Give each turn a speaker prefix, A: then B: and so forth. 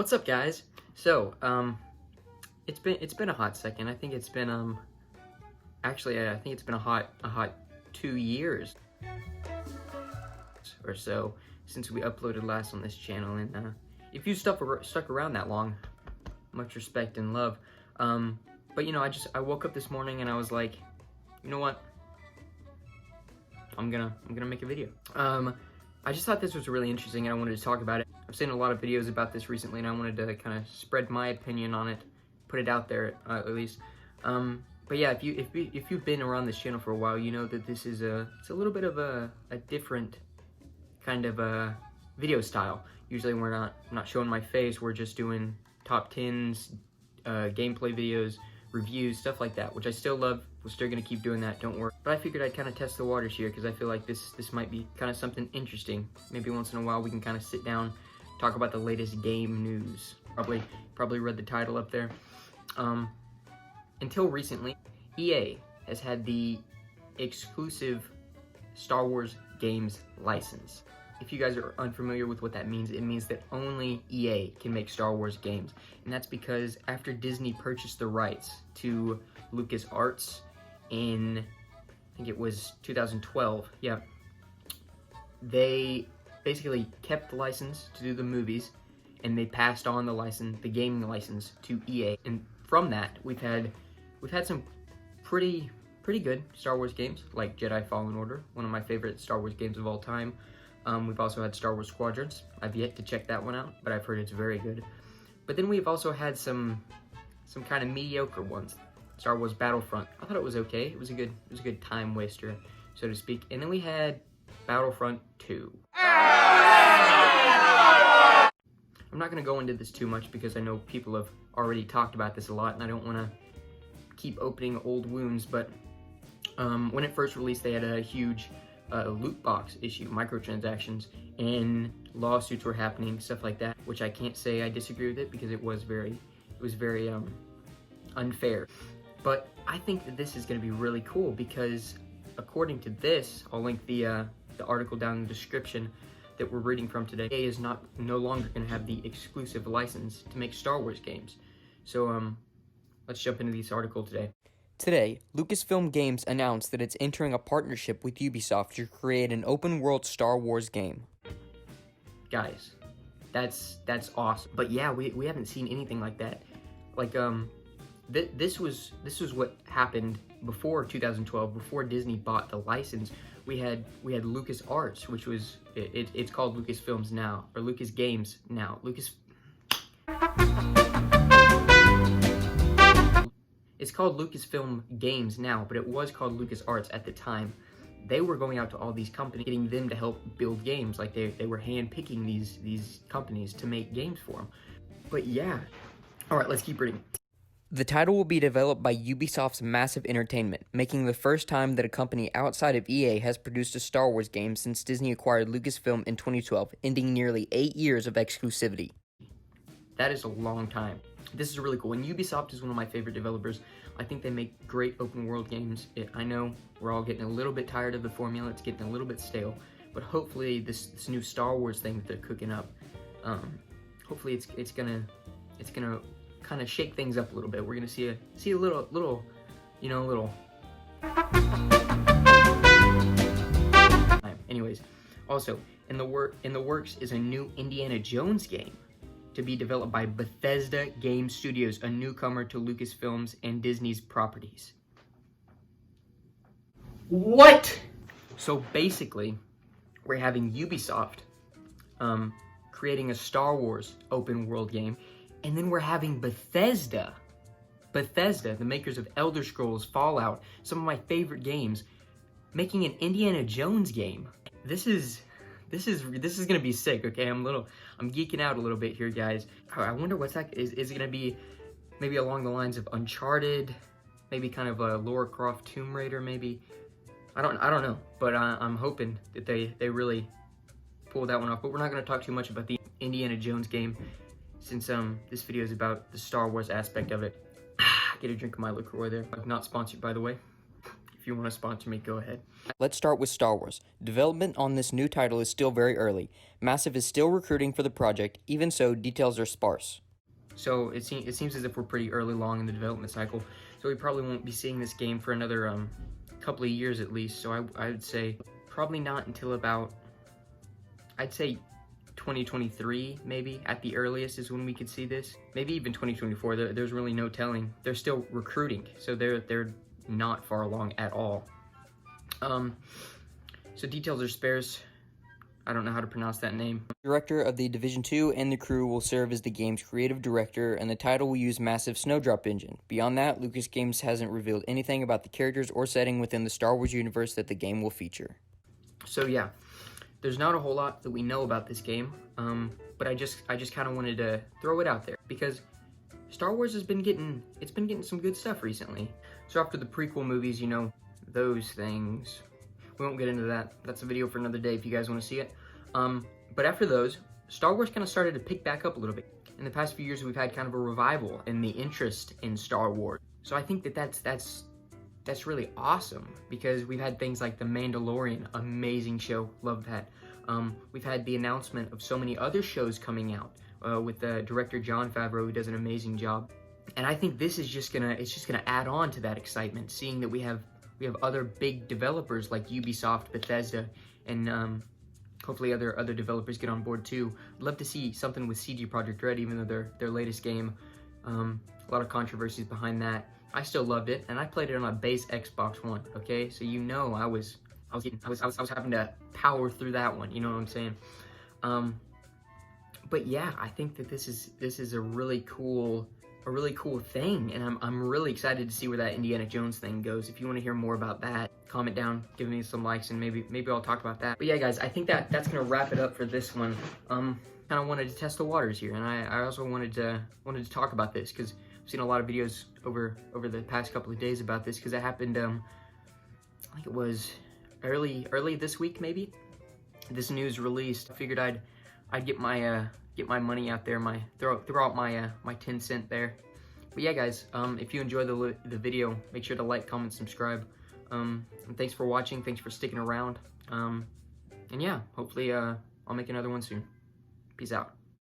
A: What's up, guys? So, it's been a hot second. I think it's been actually I think it's been a hot 2 years or so since we uploaded last on this channel, and if you stuck around that long, much respect and love. But you know, I woke up this morning and I was like, you know what? I'm gonna make a video. I just thought this was really interesting and I wanted to talk about it. I've seen a lot of videos about this recently and I wanted to kind of spread my opinion on it, put it out there at least. But yeah, if you've been around this channel for a while, you know that this is it's a little bit of a different kind of a video style. Usually we're not showing my face, we're just doing top 10s, gameplay videos, reviews, stuff like that, which I still love. We're still gonna keep doing that, don't worry. But I figured I'd kind of test the waters here because I feel like this might be kind of something interesting. Maybe once in a while we can kind of sit down, talk about the latest game news. Probably read the title up there. Until recently, EA has had the exclusive Star Wars games license. If you guys are unfamiliar with what that means, it means that only EA can make Star Wars games. And that's because after Disney purchased the rights to LucasArts in, I think it was 2012, yeah, they basically kept the license to do the movies, and they passed on the gaming license to EA. And from that, we've had some pretty good Star Wars games, like Jedi Fallen Order, one of my favorite Star Wars games of all time. We've also had Star Wars Squadrons. I've yet to check that one out, but I've heard it's very good. But then we've also had some kind of mediocre ones. Star Wars Battlefront. I thought it was okay. It was a good time waster, so to speak. And then we had Battlefront 2. I'm not gonna go into this too much because I know people have already talked about this a lot, and I don't want to keep opening old wounds. But when it first released, they had a huge loot box issue, microtransactions, and lawsuits were happening, stuff like that, which I can't say I disagree with it because it was very unfair. But I think that this is going to be really cool because according to this, I'll link the article down in the description that we're reading from today. EA is no longer going to have the exclusive license to make Star Wars games. So let's jump into this article today.
B: Today, Lucasfilm Games announced that it's entering a partnership with Ubisoft to create an open-world Star Wars game.
A: Guys, that's awesome. But yeah, we haven't seen anything like that. Like this was what happened before 2012, before Disney bought the license. We had LucasArts, which was it's called Lucasfilms now, or Lucas Games now. It's called Lucasfilm Games now, but it was called LucasArts at the time. They were going out to all these companies, getting them to help build games. Like they were hand-picking these companies to make games for them. But yeah. All right, let's keep reading.
B: The title will be developed by Ubisoft's Massive Entertainment, making the first time that a company outside of EA has produced a Star Wars game since Disney acquired Lucasfilm in 2012, ending nearly 8 years of exclusivity.
A: That is a long time. This is really cool, and Ubisoft is one of my favorite developers. I think they make great open world games. I know we're all getting a little bit tired of the formula, it's getting a little bit stale, but hopefully this new Star Wars thing that they're cooking up, hopefully it's gonna kind of shake things up a little bit. We're gonna see a little. Anyways, also in the works is a new Indiana Jones game to be developed by Bethesda Game Studios, a newcomer to Lucasfilms and Disney's properties. What? So basically, we're having Ubisoft creating a Star Wars open world game, and then we're having Bethesda, the makers of Elder Scrolls, Fallout, some of my favorite games, making an Indiana Jones game. This is gonna be sick. Okay, I'm geeking out a little bit here, guys. I wonder what's that is. It gonna be maybe along the lines of Uncharted, maybe kind of a Lara Croft Tomb Raider, maybe. I don't know, but I'm hoping that they really pull that one off. But we're not gonna talk too much about the Indiana Jones game since this video is about the Star Wars aspect of it. Get a drink of my LaCroix there. Not sponsored, by the way. if you want to sponsor me, go ahead.
B: Let's start with Star Wars. Development on this new title is still very early. Massive is still recruiting for the project, even so, details are sparse.
A: So it seems as if we're pretty early along in the development cycle, so we probably won't be seeing this game for another couple of years at least. So I would say probably not until about, I'd say 2023 maybe at the earliest is when we could see this. Maybe even 2024. There's really no telling. They're still recruiting, so they're not far along at all. So details are sparse. I don't know how to pronounce that name.
B: Director of the Division 2 and the crew will serve as the game's creative director, and the title will use Massive Snowdrop engine. Beyond that, Lucas Games hasn't revealed anything about the characters or setting within the Star Wars universe that the game will feature.
A: So yeah, there's not a whole lot that we know about this game, but I just kind of wanted to throw it out there because Star Wars has been getting some good stuff recently. So after the prequel movies, you know, those things. We won't get into that. That's a video for another day if you guys want to see it. But after those, Star Wars kind of started to pick back up a little bit. In the past few years, we've had kind of a revival in the interest in Star Wars. So I think that's really awesome because we've had things like The Mandalorian, amazing show, love that. We've had the announcement of so many other shows coming out with director Jon Favreau, who does an amazing job. And I think this is just gonna add on to that excitement, seeing that we have other big developers like Ubisoft, Bethesda, and hopefully other developers get on board too. I'd love to see something with CD Projekt Red, even though their latest game, a lot of controversies behind that. I still loved it, and I played it on a base Xbox One. Okay, so you know I was having to power through that one. You know what I'm saying? But yeah, I think that this is a really cool thing, and I'm really excited to see where that Indiana Jones thing goes. If you want to hear more about that, comment down, give me some likes, and maybe I'll talk about that. But yeah, guys, I think that's gonna wrap it up for this one. Kind of wanted to test the waters here, and I also wanted to talk about this because I've seen a lot of videos over the past couple of days about this because it happened. I think it was early this week, maybe. This news released. I figured I'd get my money out there, throw out my 10 cent there. But yeah, guys, if you enjoyed the video, make sure to like, comment, subscribe. And thanks for watching. Thanks for sticking around. And yeah, hopefully I'll make another one soon. Peace out.